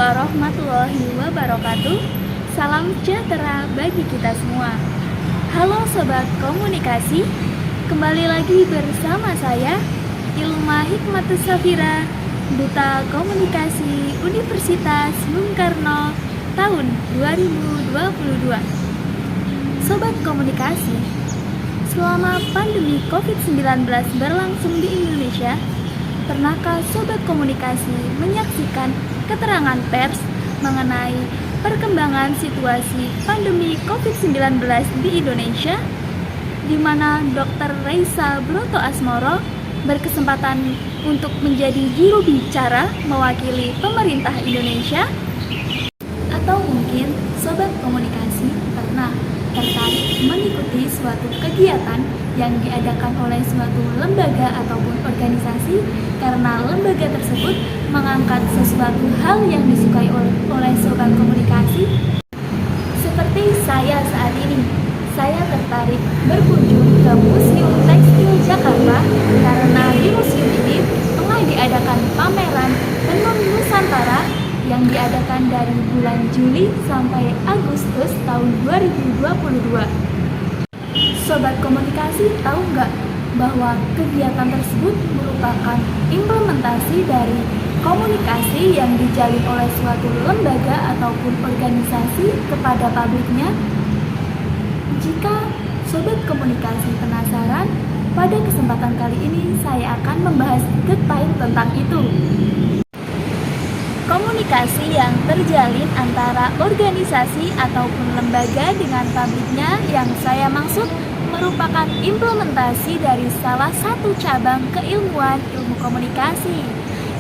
warahmatullahi wabarakatuh. Salam sejahtera bagi kita semua. Halo Sobat Komunikasi, kembali lagi bersama saya Ilma Hikmatus Safira, Duta Komunikasi Universitas Bung Karno tahun 2022. Sobat Komunikasi, selama pandemi COVID-19 berlangsung di Indonesia, pernahkah Sobat Komunikasi menyaksikan keterangan pers mengenai perkembangan situasi pandemi COVID-19 di Indonesia, di mana Dr. Reisa Brotoasmoro berkesempatan untuk menjadi juru bicara mewakili pemerintah Indonesia? Atau mungkin Sobat Komunikasi pernah tertarik mengikuti suatu kegiatan yang diadakan oleh suatu lembaga ataupun organisasi karena lembaga tersebut mengangkat sesuatu hal yang disukai oleh Sobat Komunikasi? Seperti saya saat ini, saya tertarik berkunjung ke Museum Tekstil Jakarta karena di museum ini tengah diadakan pameran Tenun Nusantara yang diadakan dari bulan Juli sampai Agustus tahun 2022. Sobat Komunikasi tahu nggak bahwa kegiatan tersebut merupakan implementasi dari komunikasi yang dijalin oleh suatu lembaga ataupun organisasi kepada publiknya? Jika Sobat Komunikasi penasaran, pada kesempatan kali ini saya akan membahas detail tentang itu. Komunikasi yang terjalin antara organisasi ataupun lembaga dengan publiknya yang saya maksud merupakan implementasi dari salah satu cabang keilmuan ilmu komunikasi,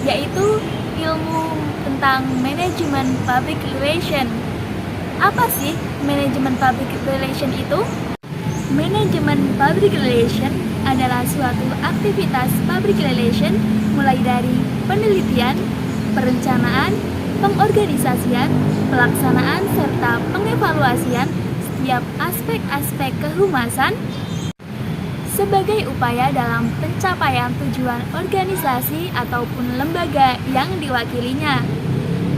yaitu ilmu tentang manajemen public relation. Apa sih manajemen public relation itu? Manajemen public relation adalah suatu aktivitas public relation mulai dari penelitian, perencanaan, pengorganisasian, pelaksanaan, serta pengevaluasian setiap aspek-aspek kehumasan sebagai upaya dalam pencapaian tujuan organisasi ataupun lembaga yang diwakilinya.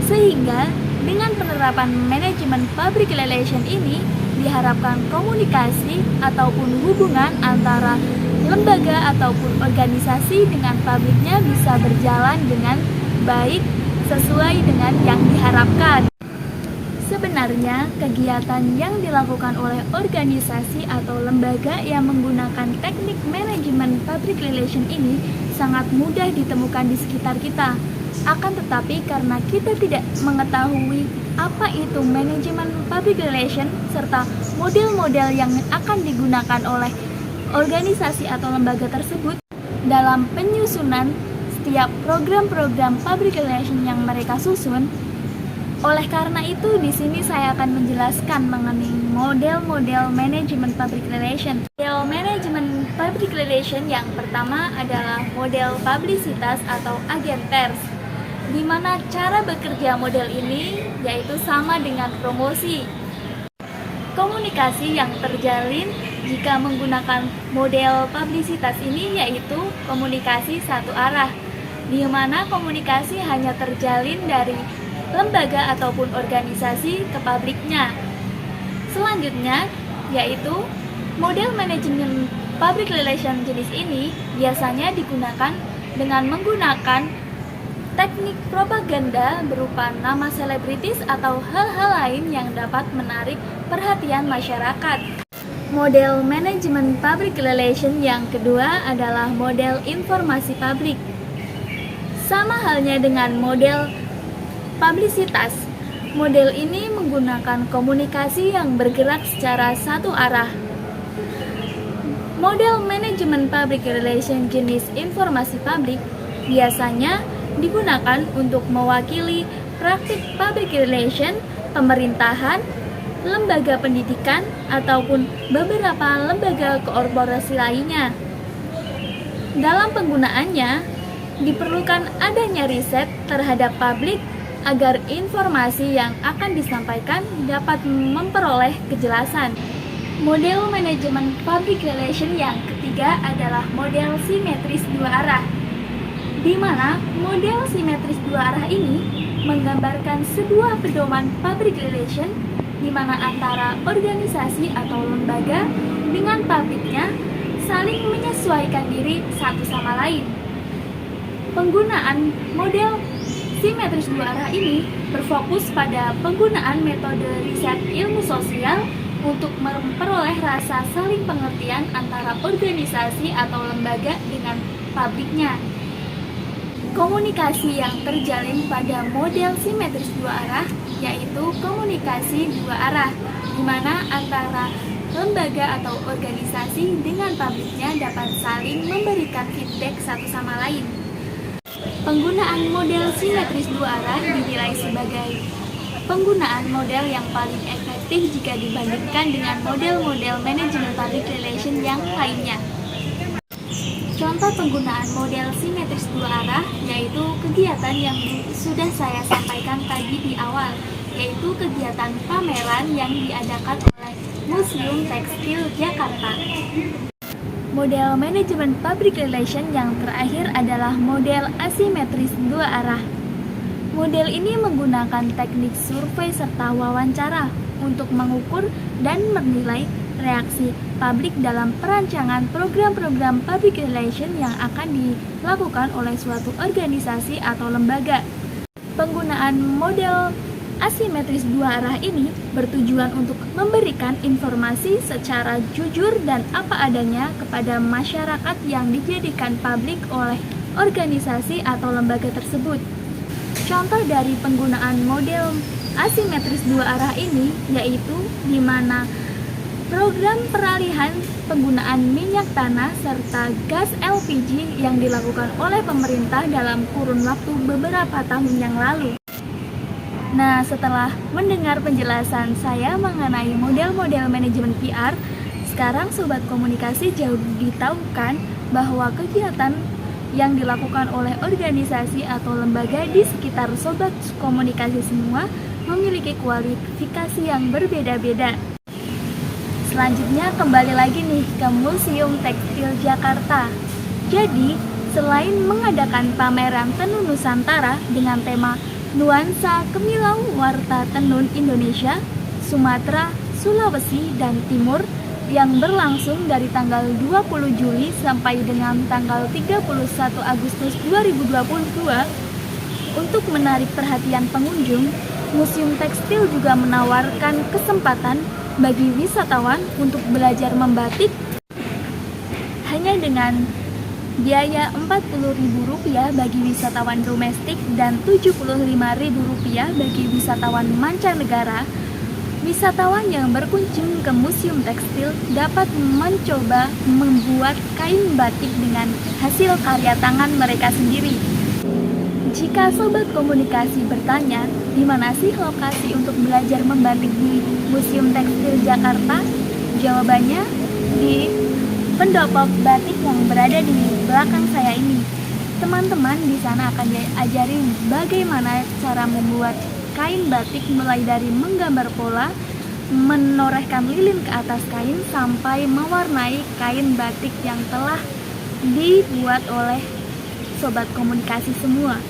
Sehingga dengan penerapan manajemen public relation ini diharapkan komunikasi ataupun hubungan antara lembaga ataupun organisasi dengan publiknya bisa berjalan dengan baik sesuai dengan yang diharapkan. Sebenarnya, kegiatan yang dilakukan oleh organisasi atau lembaga yang menggunakan teknik manajemen public relation ini sangat mudah ditemukan di sekitar kita. Akan tetapi karena kita tidak mengetahui apa itu manajemen public relation serta model-model yang akan digunakan oleh organisasi atau lembaga tersebut dalam penyusunan setiap program-program public relation yang mereka susun. Oleh karena itu, di sini saya akan menjelaskan mengenai model-model manajemen public relation. Model manajemen public relation yang pertama adalah model publisitas atau agen pers, di mana cara bekerja model ini yaitu sama dengan promosi. Komunikasi yang terjalin jika menggunakan model publisitas ini yaitu komunikasi satu arah, di mana komunikasi hanya terjalin dari lembaga ataupun organisasi ke publiknya. Selanjutnya yaitu model manajemen public relation jenis ini biasanya digunakan dengan menggunakan teknik propaganda berupa nama selebritis atau hal-hal lain yang dapat menarik perhatian masyarakat. Model manajemen public relation yang kedua adalah model informasi publik. Sama halnya dengan model publisitas, model ini menggunakan komunikasi yang bergerak secara satu arah. Model manajemen public relation jenis informasi publik biasanya digunakan untuk mewakili praktik public relation pemerintahan, lembaga pendidikan, ataupun beberapa lembaga korporasi lainnya. Dalam penggunaannya, diperlukan adanya riset terhadap publik agar informasi yang akan disampaikan dapat memperoleh kejelasan. Model manajemen public relation yang ketiga adalah model simetris dua arah, di mana model simetris dua arah ini menggambarkan sebuah pedoman public relation di mana antara organisasi atau lembaga dengan publiknya saling menyesuaikan diri satu sama lain. Penggunaan model simetris dua arah ini berfokus pada penggunaan metode riset ilmu sosial untuk memperoleh rasa saling pengertian antara organisasi atau lembaga dengan publiknya. Komunikasi yang terjalin pada model simetris dua arah yaitu komunikasi dua arah, di mana antara lembaga atau organisasi dengan publiknya dapat saling memberikan feedback satu sama lain. Penggunaan model simetris dua arah dinilai sebagai penggunaan model yang paling efektif jika dibandingkan dengan model-model manajemen public relation yang lainnya. Contoh penggunaan model simetris dua arah yaitu kegiatan yang sudah saya sampaikan tadi di awal, yaitu kegiatan pameran yang diadakan oleh Museum Tekstil Jakarta. Model manajemen public relation yang terakhir adalah model asimetris dua arah. Model ini menggunakan teknik survei serta wawancara untuk mengukur dan menilai reaksi publik dalam perancangan program-program public relation yang akan dilakukan oleh suatu organisasi atau lembaga. Penggunaan model asimetris dua arah ini bertujuan untuk memberikan informasi secara jujur dan apa adanya kepada masyarakat yang dijadikan publik oleh organisasi atau lembaga tersebut. Contoh dari penggunaan model asimetris dua arah ini yaitu di mana program peralihan penggunaan minyak tanah serta gas LPG yang dilakukan oleh pemerintah dalam kurun waktu beberapa tahun yang lalu. Nah, setelah mendengar penjelasan saya mengenai model-model manajemen PR, sekarang Sobat Komunikasi jauh ditahukan bahwa kegiatan yang dilakukan oleh organisasi atau lembaga di sekitar Sobat Komunikasi semua memiliki kualifikasi yang berbeda-beda. Selanjutnya kembali lagi nih ke Museum Tekstil Jakarta. Jadi, selain mengadakan pameran tenun Nusantara dengan tema Nuansa Kemilau Warta Tenun Indonesia, Sumatera, Sulawesi, dan Timur yang berlangsung dari tanggal 20 Juli sampai dengan tanggal 31 Agustus 2022. Untuk menarik perhatian pengunjung, Museum Tekstil juga menawarkan kesempatan bagi wisatawan untuk belajar membatik hanya dengan biaya Rp40.000 bagi wisatawan domestik dan Rp75.000 bagi wisatawan mancanegara. Wisatawan yang berkunjung ke Museum Tekstil dapat mencoba membuat kain batik dengan hasil karya tangan mereka sendiri. Jika Sobat Komunikasi bertanya, di mana sih lokasi untuk belajar membatik di Museum Tekstil Jakarta? Jawabannya di pendopo batik yang berada di belakang saya ini. Teman-teman di sana akan diajari bagaimana cara membuat kain batik mulai dari menggambar pola, menorehkan lilin ke atas kain sampai mewarnai kain batik yang telah dibuat oleh Sobat Komunikasi semua.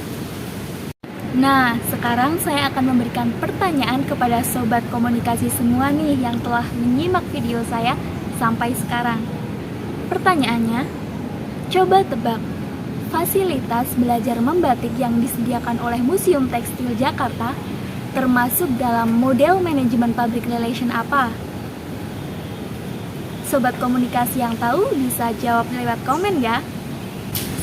Nah, sekarang saya akan memberikan pertanyaan kepada Sobat Komunikasi semua nih yang telah menyimak video saya sampai sekarang. Pertanyaannya, coba tebak fasilitas belajar membatik yang disediakan oleh Museum Tekstil Jakarta termasuk dalam model manajemen public relation apa? Sobat Komunikasi yang tahu bisa jawab lewat komen ya.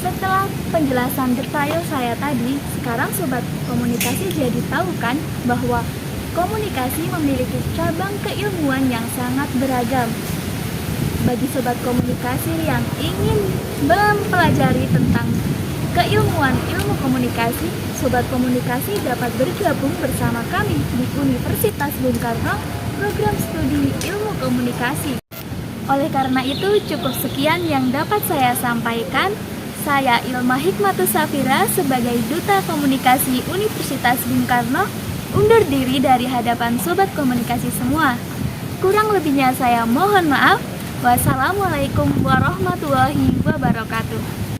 Setelah penjelasan detail saya tadi, sekarang Sobat Komunikasi jadi tahu kan bahwa komunikasi memiliki cabang keilmuan yang sangat beragam. Bagi Sobat Komunikasi yang ingin mempelajari tentang keilmuan ilmu komunikasi, Sobat Komunikasi dapat bergabung bersama kami di Universitas Bung Karno, program studi ilmu komunikasi. Oleh karena itu, cukup sekian yang dapat saya sampaikan. Saya Ilma Hikmatus Safira sebagai Duta Komunikasi Universitas Bung Karno undur diri dari hadapan Sobat Komunikasi semua. Kurang lebihnya saya mohon maaf. Wassalamualaikum warahmatullahi wabarakatuh.